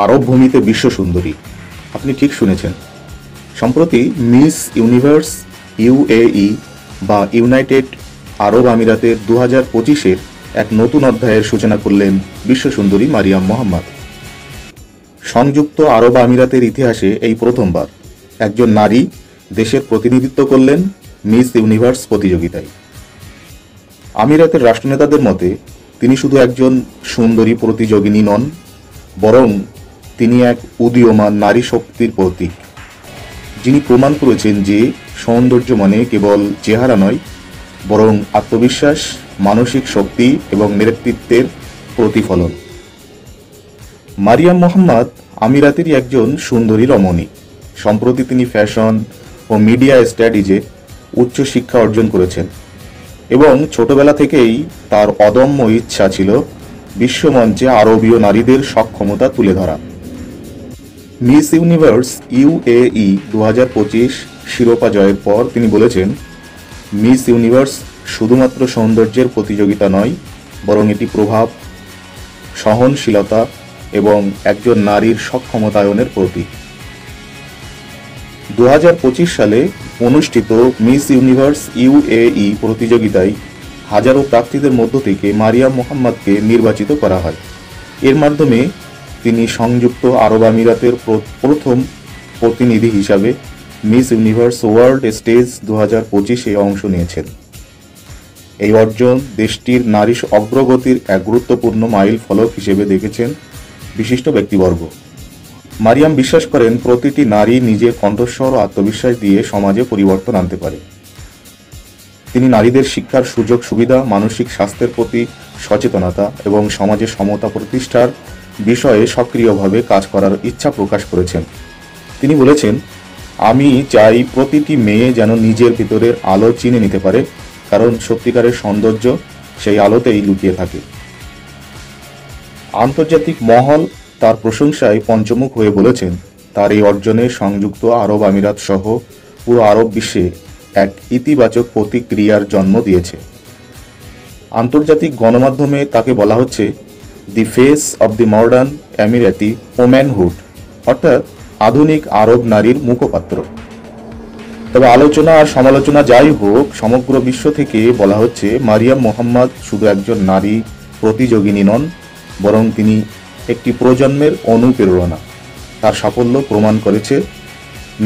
আরব ভূমিতে বিশ্ব সুন্দরী। আপনি ঠিক শুনেছেন। সম্প্রতি মিস ইউনিভার্স ইউএই বা ইউনাইটেড আরব আমিরাতের 2025-এর এক নতুন অধ্যায়ের সূচনা করলেন বিশ্বসুন্দরী মারিয়াম মোহাম্মদ। সংযুক্ত আরব আমিরাতের ইতিহাসে এই প্রথমবার একজন নারী দেশের প্রতিনিধিত্ব করলেন মিস ইউনিভার্স প্রতিযোগিতায়। আমিরাতের রাষ্ট্রনেতাদের মতে তিনি শুধু একজন সুন্দরী প্রতিযোগিনী নন, বরং তিনি এক উদীয়মান নারী শক্তির প্রতীক, যিনি প্রমাণ করেছেন যে সৌন্দর্য মানে কেবল চেহারা নয়, বরং আত্মবিশ্বাস, মানসিক শক্তি এবং নেতৃত্বের প্রতিফলন। মারিয়াম মোহাম্মদ আমিরাতেরই একজন সুন্দরী রমণী। সম্প্রতি তিনি ফ্যাশন ও মিডিয়া স্টাডিজে উচ্চ শিক্ষা অর্জন করেছেন এবং ছোটবেলা থেকেই তার অদম্য ইচ্ছা ছিল বিশ্বমঞ্চে আরবীয় নারীদের সক্ষমতা তুলে ধরা। মিস ইউনিভার্স ইউএই 2025 শিরোপা জয়ের পর তিনি বলেছেন, মিস ইউনিভার্স শুধুমাত্র সৌন্দর্যের প্রতিযোগিতা নয়, বরং এটি প্রভাব, সহনশীলতা এবং একজন নারীর সক্ষমতায়নের প্রতীক। 2025 সালে অনুষ্ঠিত মিস ইউনিভার্স ইউএই প্রতিযোগিতায় হাজারো প্রার্থীদের মধ্য থেকে মারিয়াম মোহাম্মদকে নির্বাচিত করা হয়। এর মাধ্যমে তিনি সংযুক্ত আরব আমিরাতের প্রথম প্রতিনিধি হিসাবে মিস ইউনিভার্স ওয়ার্ল্ড স্টেজ 2025-এ অংশ নিয়েছেন। এই অর্জন দেশটির নারী অগ্রগতির এক গুরুত্বপূর্ণ মাইল ফলক হিসেবে দেখেছেন বিশিষ্ট ব্যক্তিবর্গ। মারিয়াম বিশ্বাস করেন প্রতিটি নারী নিজের কণ্ঠস্বর ও আত্মবিশ্বাস দিয়ে সমাজে পরিবর্তন আনতে পারে। তিনি নারীদের শিক্ষার সুযোগ সুবিধা, মানসিক স্বাস্থ্যের প্রতি সচেতনতা এবং সমাজে সমতা প্রতিষ্ঠার বিষয়ে সক্রিয়ভাবে কাজ করার ইচ্ছা প্রকাশ করেছেন। তিনি বলেছেন, আমি চাই প্রতিটি মেয়ে যেন নিজের ভিতরের আলো চিনে নিতে পারে, কারণ সত্যিকারের সৌন্দর্য সেই আলোতেই লুকিয়ে থাকে। আন্তর্জাতিক মহল তার প্রশংসায় পঞ্চমুখ হয়ে বলেছেন, তার এই অর্জনে সংযুক্ত আরব আমিরাত সহ পুরো আরব বিশ্বে এক ইতিবাচক প্রতিক্রিয়ার জন্ম দিয়েছে। আন্তর্জাতিক গণমাধ্যমে তাকে বলা হচ্ছে the face of the modern Emirati womanhood, অর্থাৎ আধুনিক আরব নারীর মুখপাত্র। তবে আলোচনা আর সমালোচনা যাই হোক, সমগ্র বিশ্ব থেকে বলা হচ্ছে মারিয়াম মোহাম্মদ শুধু একজন নারী প্রতিযোগিনী নন, বরং তিনি একটি প্রজন্মের অনুপ্রেরণা। তার সাফল্য প্রমাণ করেছে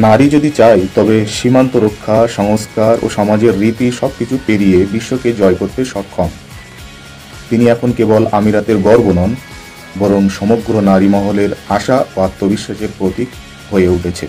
নারী যদি চায় তবে সীমান্ত রক্ষা, সংস্কার ও সমাজের রীতি সবকিছু পেরিয়ে বিশ্বকে জয় করতে সক্ষম। তিনি এখন কেবল আমিরাতের গর্ব নন, বরং সমগ্র নারী মহলের আশা ও আত্মবিশ্বাসের প্রতীক হয়ে উঠেছে।